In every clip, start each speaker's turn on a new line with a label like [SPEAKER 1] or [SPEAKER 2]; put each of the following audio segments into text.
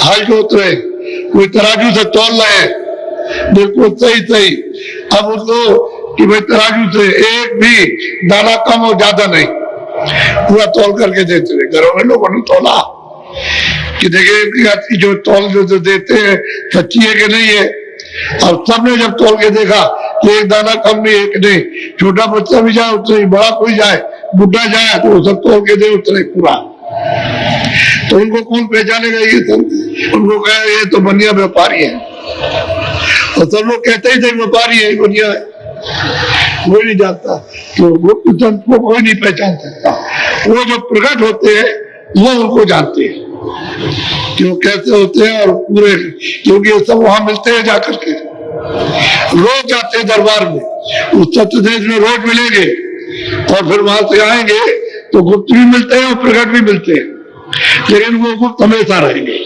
[SPEAKER 1] हल जोत रहे, कोई तराजू से तोल रहे, बिल्कुल सही सही। अब उनको कि भाई तराजू से एक भी दाना कम और ज्यादा नहीं, पूरा तोल करके देते रहे। घरों में लोगों ने तोला कि देखिए जो तोल जो देते हैं सच्ची है कि नहीं है। और सबने जब तोल के देखा कि एक दाना कम नहीं, एक नहीं, छोटा बच्चा भी जाए उतना ही, बड़ा कोई जाए, बुढ़ा जाए, तो वो सब तोल के दे उतना ही पूरा। तो उनको कौन पहचानेगा? ये सब उनको कहे ये तो बनिया व्यापारी है, और सब लोग कहते ही थे व्यापारी है, बनिया है, कोई नहीं जानता। तो गुप्त तंत्र को कोई नहीं पहचान सकता। वो जो प्रकट होते हैं वो उनको जानते हैं क्यों कैसे होते हैं, और पूरे, क्योंकि ये सब वहां मिलते हैं जाकर के, रोज जाते हैं दरबार में, उस सत्यदेश में रोज मिलेंगे, और फिर वहां से आएंगे तो गुप्त भी मिलते हैं और प्रकट भी मिलते हैं, लेकिन वो गुप्त हमेशा रहेंगे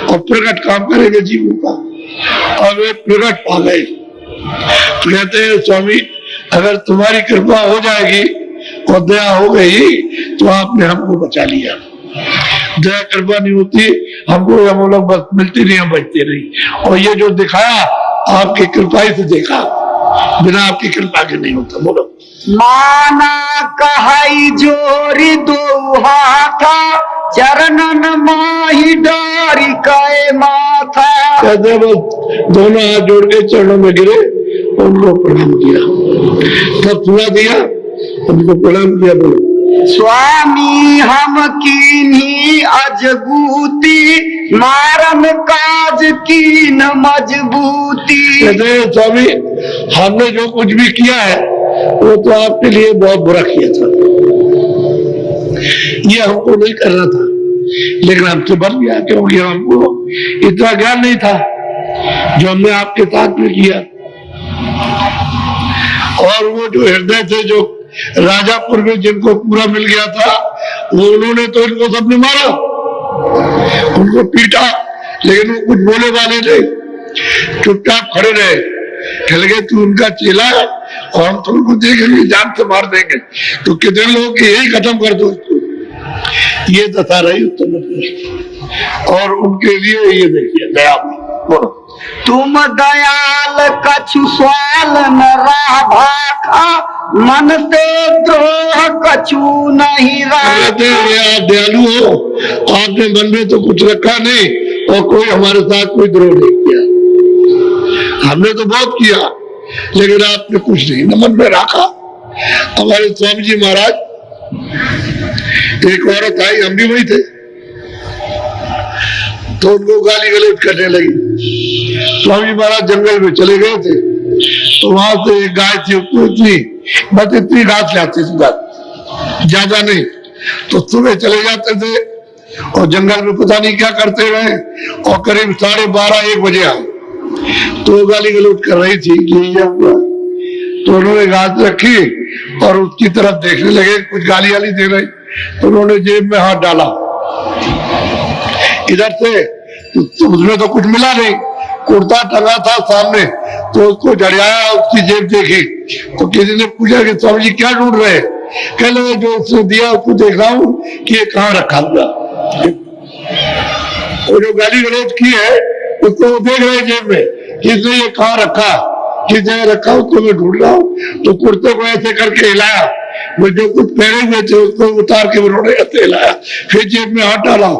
[SPEAKER 1] और प्रकट काम करेंगे जीवों का। और वे प्रकट पा गए तो कहते हैं स्वामी अगर तुम्हारी कृपा हो जाएगी और दया हो गई तो आपने हमको बचा लिया। दया कृपा नहीं होती हमको, हम लोग बस मिलती नहीं, हम बचते नहीं। और ये जो दिखाया आपकी कृपा ही से देखा, बिना आपकी कृपा के नहीं होता। बोलो।
[SPEAKER 2] माना कहाई जोरी दो हाथा, चरणन माही डारी काए माथा।
[SPEAKER 1] कहते बस दोनों हाथ जोड़ के चरणों में गिरे, उनको प्रणाम किया, तब सुना दिया, उनको प्रणाम किया। बोलो।
[SPEAKER 2] स्वामी हम कीन्ही अजबूती, मारन काज कीन मजबूती।
[SPEAKER 1] कहते स्वामी हमने जो कुछ भी किया है वो तो आपके लिए बहुत बुरा किया था, ये हमको नहीं करना था, लेकिन हमसे बन गया क्योंकि हमको इतना ज्ञान नहीं था जो हमने आपके साथ में किया। और वो जो हृदय थे जो राजापुर में जिनको पूरा मिल गया था, वो उन्होंने तो इनको सबने मारा, उनको पीटा, लेकिन वो कुछ बोले वाले नहीं, चुपचाप खड़े रहे। कह लगे तू उनका चेला है और हम तुमको देखेंगे जान से मार देंगे, तो कितने लोग यही खत्म कर दो इसको। ये दशा रही उत्तर प्रदेश, और उनके लिए ये देखिए दया। बोलो।
[SPEAKER 2] तुम दयाल कछु स्वाल न रहा भाखा, मन से द्रोह कछु नहीं रहा।
[SPEAKER 1] दयालु हो, आपने मन में तो कुछ रखा नहीं और कोई हमारे साथ कोई द्रोह नहीं किया। हमने तो बहुत किया लेकिन आपने कुछ नहीं न मन में रखा। हमारे स्वामी जी महाराज, एक औरत आई, हम भी वही थे, तो उनको गाली गलौज करने लगी। स्वामी महाराज जंगल में चले गए थे, तो वहां से एक गाय थी, उसको इतनी घास लाते थे, ज्यादा नहीं, तो सुबह चले जाते थे और जंगल में पता नहीं क्या करते रहे, और करीब 12:30-1 बजे आए, तो गाली गलौज कर रही थी कि तो उन्होंने घास रखी और उसकी तरफ देखने लगे, कुछ गाली वाली दे रही, तो उन्होंने जेब में हाथ डाला इधर से, तो उसमें तो कुछ मिला नहीं, कुर्ता टंगा था सामने, तो उसको झड़ियाया, उसकी जेब देखी, तो किसी ने पूछा कि स्वामी जी क्या ढूंढ रहे? कह लो जो उसने दिया उसको देख रहा हूँ कि ये कहाँ रखा हुआ। वो जो गाली गलौज की है उसको वो देख रहे जेब में, किसने ये कहाँ रखा, किस जगह रखा, उसको मैं ढूंढ रहा हूँ। तो कुर्ते को ऐसे करके हिलाया, वो जो कुछ पहने हुए थे उसको उतार के उन्होंने ऐसे हिलाया, फिर जेब में हाथ डाला,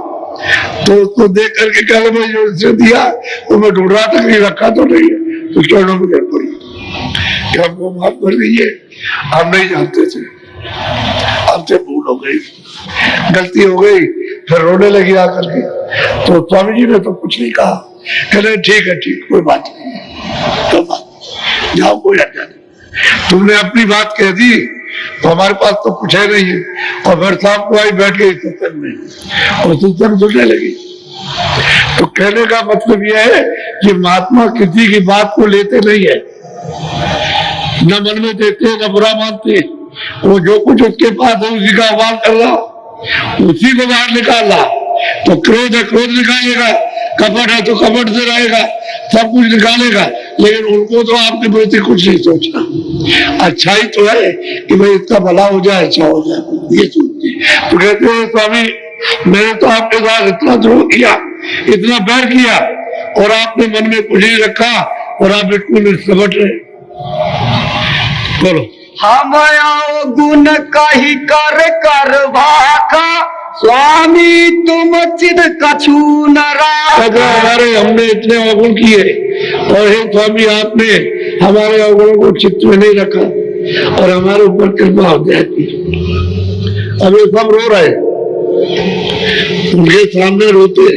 [SPEAKER 1] तो उसको देख करके कह भाई जो उसने दिया वो मैं ढूंढ रहा था, कहीं रखा तो नहीं है। तो चरणों में गड़ पड़ी कि हमको माफ कर दीजिए, हम नहीं जानते थे, हमसे भूल हो गई, गलती हो गई। फिर रोने लगी आकर के, तो स्वामी जी ने तो कुछ नहीं कहा, कहते ठीक है, ठीक, कोई बात नहीं, तो बात जाओ, कोई हर्जा नहीं, तुमने अपनी बात कह दी तो हमारे पास तो कुछ है नहीं है। और फिर शाम को आई, बैठ गई सत्संग में और सत्संग सुनने लगी। तो कहने का मतलब यह है कि महात्मा किसी की बात को लेते नहीं है, न मन में देते न बुरा मानते, वो जो कुछ उसके पास है उसी का आह्वान कर रहा, उसी को बाहर निकाल रहा। तो क्रोध है क्रोध निकालेगा, कपट है तो कपट से रहेगा, सब कुछ निकालेगा, लेकिन उनको तो आपके प्रति कुछ नहीं सोचना। अच्छाई तो है कि भाई इसका भला हो जाए, अच्छा हो जाए, ये सोचते। तो कहते हैं स्वामी मैंने तो आपके साथ इतना द्रोह किया इतना बैर किया और आपने मन में कुछ नहीं रखा और आप बिल्कुल समझ रहे। बोलो।
[SPEAKER 2] हम गुण कही कर कर भाखा, स्वामी तुम चिद कछु न राखा।
[SPEAKER 1] हमारे हमने इतने अवगुण किए और हे स्वामी आपने हमारे अवगुणों को चित्त में नहीं रखा और हमारे ऊपर कृपा हो जाती। अब ये सब रो रहे, उनके सामने रोते,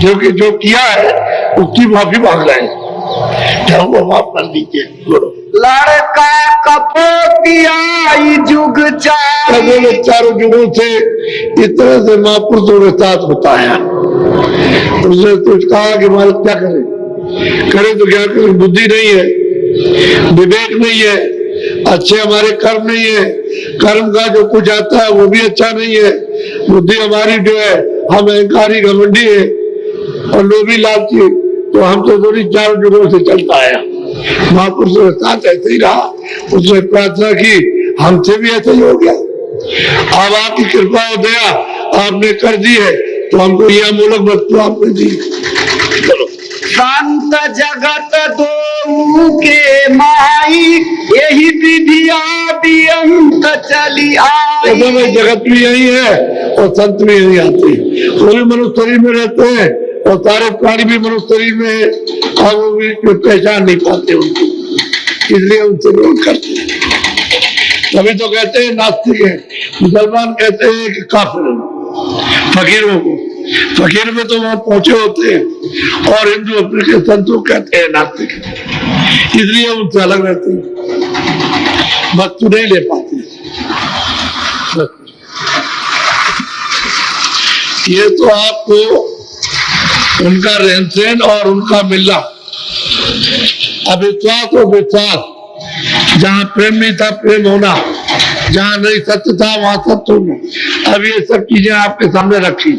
[SPEAKER 1] जो कि जो किया है उसकी माफी मांग रहे हैं, जाओ वो माफ कर दीजिए। बोलो।
[SPEAKER 2] लड़का कपोतियाई जुग चार,
[SPEAKER 1] चारों जुगों से इस तरह से महापुरुषों के साथ होता है। उसने तो कहा कि महाराज क्या करें, करे तो क्या करें, बुद्धि नहीं है, विवेक नहीं है, अच्छे हमारे कर्म नहीं है, कर्म का जो कुछ आता है वो भी अच्छा नहीं है, बुद्धि हमारी जो है हम अहंकारी घमंडी है और लोभी लालची, तो हम तो थोड़ी चारों जुगों से चलता है। महापुरुषों के साथ ऐसे ही रहा, उसने प्रार्थना की, हमसे भी ऐसा ही हो गया। अब आपकी कृपा हो गया, आपने कर दी है तो हमको यह मूलक वस्तु आपने दी। चलो।
[SPEAKER 2] संत जगत दो के माई, यही विधिया अंत चली आई।
[SPEAKER 1] जगत भी यही है और संत भी यही आते हैं, वो भी मनुष्य शरीर में रहते हैं और सारे प्राणी भी मनुष्य शरीर में है और वो भी पहचान नहीं पाते उनको, इसलिए उनसे विरोध करते हैं। तभी तो कहते हैं नास्तिक है, मुसलमान कहते हैं कि काफिर है फकीरों को, फकीर में तो वहां पहुंचे होते हैं और हिंदू अपने के संतों कहते हैं नास्तिक, इसलिए उनसे अलग रहते हैं, वस्तु नहीं ले पाते। ये तो आपको उनका रहन सहन और उनका मिलना, अविश्वास और विश्वास, जहाँ प्रेम नहीं था प्रेम होना, जहाँ नहीं सत्य था वहां सत्य होना, अब ये सब चीजें आपके सामने रखी।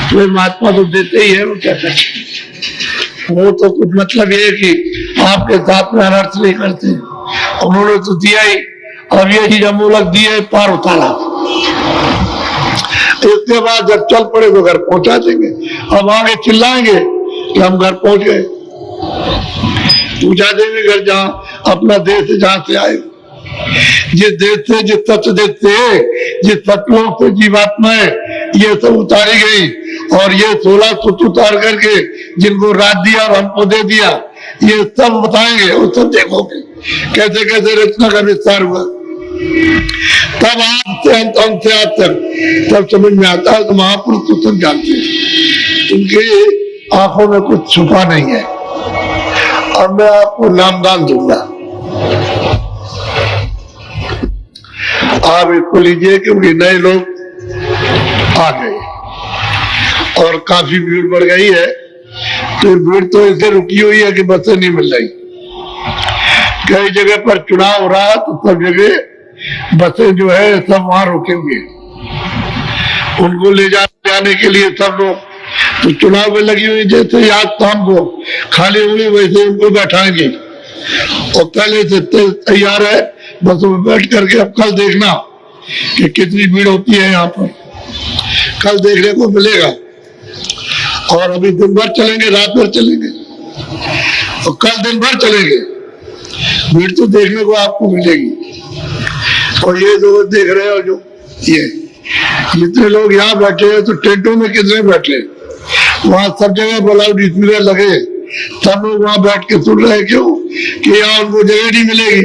[SPEAKER 1] तो महात्मा तो देते ही है, वो क्या करते, वो तो कुछ मतलब ये है कि आपके साथ में अनर्थ नहीं करते, उन्होंने तो दिया ही, अब ये चीज अमूलक दी है, पार उतारा। इसके बाद जब चल पड़े तो घर पहुंचा देंगे, अब आगे चिल्लाएंगे कि हम घर पहुंच गए, पूछा देंगे घर जहाँ अपना देश है जहां से आए, जिस देश से, जिस सत्य देश से, जिस सतलोक से जीवात्मा है ये सब उतारी गई और ये 16 सूत्र उतार करके जिनको रात दिया और हमको दे दिया, ये सब बताएंगे और सब देखोगे कैसे कैसे रचना का विस्तार हुआ। तब आप से अंत से आज तक तब समझ में आता है। तो महापुरुष तो सब जानते हैं, उनके आंखों में कुछ छुपा नहीं है। अब मैं आपको नामदान दूंगा, आप इसको लीजिए क्योंकि नए लोग आ गए और काफी भीड़ बढ़ गई है। तो भीड़ तो ऐसे रुकी हुई है कि बसें नहीं मिल रही, कई जगह पर चुनाव हो रहा है तो सब जगह बसें जो है सब वहां रुके हुए, उनको ले जाने के लिए सब लोग तो चुनाव में लगी हुई, जैसे आज शाम को खाली हुए वैसे उनको बैठाएंगे और कल से तैयार है बसों में बैठ करके। अब कल देखना कि कितनी भीड़ होती है यहाँ पर, कल देखने को मिलेगा। और अभी दिन भर चलेंगे, रात भर चलेंगे और कल दिन भर चलेंगे, भीड़ तो देखने को आपको मिलेगी। और ये जो देख रहे हो, जो ये जितने लोग यहाँ बैठे हैं तो टेंटों में कितने बैठे, वहां सब जगह लाउड स्पीकर लगे, सब लोग वहां बैठ के सुन रहे हैं। क्यों कि यहाँ उनको जगह नहीं मिलेगी,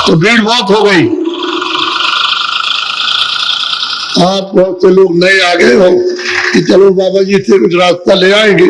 [SPEAKER 1] तो भीड़ बहुत हो गई। आप बहुत से लोग नए आ गए हो कि चलो बाबा जी से कुछ रास्ता ले आएंगे,